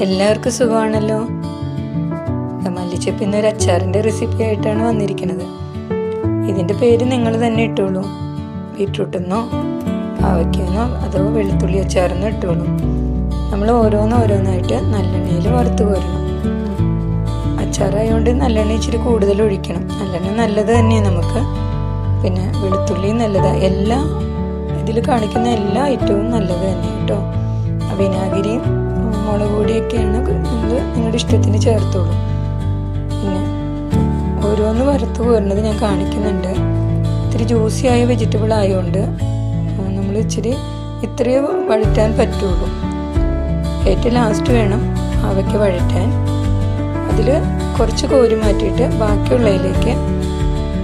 എല്ലാവർക്കും സുഖമാണല്ലോ. മല്ലിച്ചപ്പ് ഇന്നൊരു അച്ചാറിൻ്റെ റെസിപ്പി ആയിട്ടാണ് വന്നിരിക്കുന്നത്. ഇതിൻ്റെ പേര് നിങ്ങൾ തന്നെ ഇട്ടോളൂ. ബീട്രൂട്ടെന്നോ പാവയ്ക്കെന്നോ അതോ വെളുത്തുള്ളി അച്ചാറെന്നോ ഇട്ടോളൂ. നമ്മൾ ഓരോന്നായിട്ട് നല്ലെണ്ണയിൽ വറുത്ത് കോരണം. അച്ചാറായതുകൊണ്ട് നല്ലെണ്ണ ഇച്ചിരി കൂടുതൽ ഒഴിക്കണം. നല്ലെണ്ണ നല്ലത് തന്നെയാണ് നമുക്ക്. പിന്നെ വെളുത്തുള്ളി നല്ലതാണ്. ഇതിൽ കാണിക്കുന്ന എല്ലാ ഐറ്റവും നല്ലത് തന്നെ കേട്ടോ. വിനാഗിരിയും മുളക് പൊടിയൊക്കെയാണ് നിങ്ങളുടെ ഇഷ്ടത്തിന് ചേർത്തോളൂ. പിന്നെ ഓരോന്ന് വറുത്ത് കോരുന്നത് ഞാൻ കാണിക്കുന്നുണ്ട്. ഇത്തിരി ജ്യൂസിയായ വെജിറ്റബിൾ ആയതുകൊണ്ട് നമ്മൾ ഇത്രയേ വഴറ്റാൻ പറ്റുള്ളൂ. ഏറ്റവും ലാസ്റ്റ് വേണം അവയ്ക്ക് വഴറ്റാൻ. അതിൽ കുറച്ച് കോരി മാറ്റിയിട്ട് ബാക്കിയുള്ളതിലേക്ക്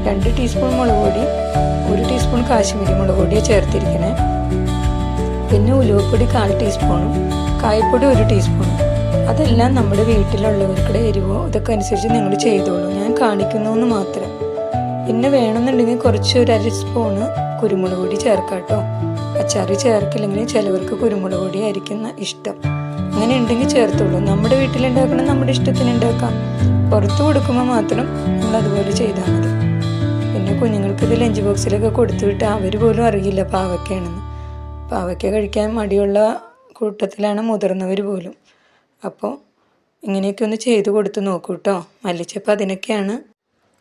2 ടീസ്പൂൺ മുളക് പൊടി, 1 ടീസ്പൂൺ കാശ്മീരി മുളക് പൊടിയാണ് ചേർത്തിരിക്കണേ. പിന്നെ ഉലുവപ്പൊടി 1/4 ടീസ്പൂണും കായപ്പൊടി 1 ടീസ്പൂണും. അതെല്ലാം നമ്മുടെ വീട്ടിലുള്ളവർക്കുടെ എരിവോ ഇതൊക്കെ അനുസരിച്ച് നിങ്ങൾ ചെയ്തോളൂ. ഞാൻ കാണിക്കുന്നു മാത്രം. പിന്നെ വേണമെന്നുണ്ടെങ്കിൽ കുറച്ച് 1/2 സ്പൂണ് കുരുമുളക് പൊടി ചേർക്കാം കേട്ടോ. അച്ചാറ് ചേർക്കില്ലെങ്കിൽ ചിലവർക്ക് കുരുമുളക് പൊടി ആയിരിക്കും ഇഷ്ടം. അങ്ങനെ ഉണ്ടെങ്കിൽ ചേർത്തോളൂ. നമ്മുടെ വീട്ടിലുണ്ടാക്കണം, നമ്മുടെ ഇഷ്ടത്തിന് ഉണ്ടാക്കാം. പുറത്ത് കൊടുക്കുമ്പോൾ മാത്രം നമ്മൾ അതുപോലെ ചെയ്താൽ മതി. പിന്നെ കുഞ്ഞുങ്ങൾക്ക് ഇത് ലഞ്ച് ബോക്സിലൊക്കെ കൊടുത്തു വിട്ടാൽ അവർ പോലും അറിയില്ല പാവയ്ക്കാണെന്ന്. പാവയ്ക്ക കഴിക്കാൻ മടിയുള്ള കൂട്ടത്തിലാണ് മുതിർന്നവർ പോലും. അപ്പോൾ ഇങ്ങനെയൊക്കെ ഒന്ന് ചെയ്ത് കൊടുത്ത് നോക്കൂ കേട്ടോ. മല്ലിച്ചപ്പ് അതിനൊക്കെയാണ്.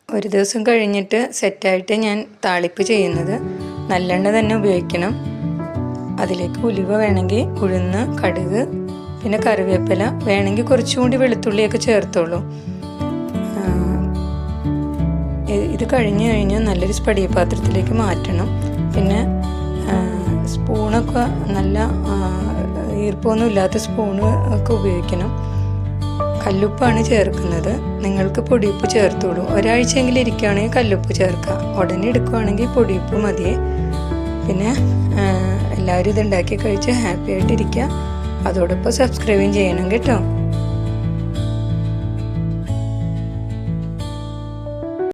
ഒരു ദിവസം കഴിഞ്ഞിട്ട് സെറ്റായിട്ട് ഞാൻ താളിപ്പ് ചെയ്യുന്നത്. നല്ലെണ്ണ തന്നെ ഉപയോഗിക്കണം. അതിലേക്ക് ഉലുവ വേണമെങ്കിൽ, ഉഴുന്ന്, കടുക്, പിന്നെ കറിവേപ്പില വേണമെങ്കിൽ കുറച്ചുകൂടി വെളുത്തുള്ളിയൊക്കെ ചേർത്തോളൂ. ഇത് കഴിഞ്ഞ് നല്ലൊരു സ്പടിക പാത്രത്തിലേക്ക് മാറ്റണം. പിന്നെ സ്പൂണൊക്കെ നല്ല ഈർപ്പമൊന്നും ഇല്ലാത്ത സ്പൂണ് ഒക്കെ ഉപയോഗിക്കണം. കല്ലുപ്പാണ് ചേർക്കുന്നത്. നിങ്ങൾക്ക് പൊടിയുപ്പ് ചേർത്തോളൂ. ഒരാഴ്ചയെങ്കിലും ഇരിക്കുകയാണെങ്കിൽ കല്ലുപ്പ് ചേർക്കാം. ഉടനെ എടുക്കുകയാണെങ്കിൽ പൊടിയുപ്പ് മതിയേ. പിന്നെ എല്ലാവരും ഇതുണ്ടാക്കി കഴിച്ച് ഹാപ്പി ആയിട്ടിരിക്കുക. അതോടൊപ്പം സബ്സ്ക്രൈബും ചെയ്യണം കേട്ടോ.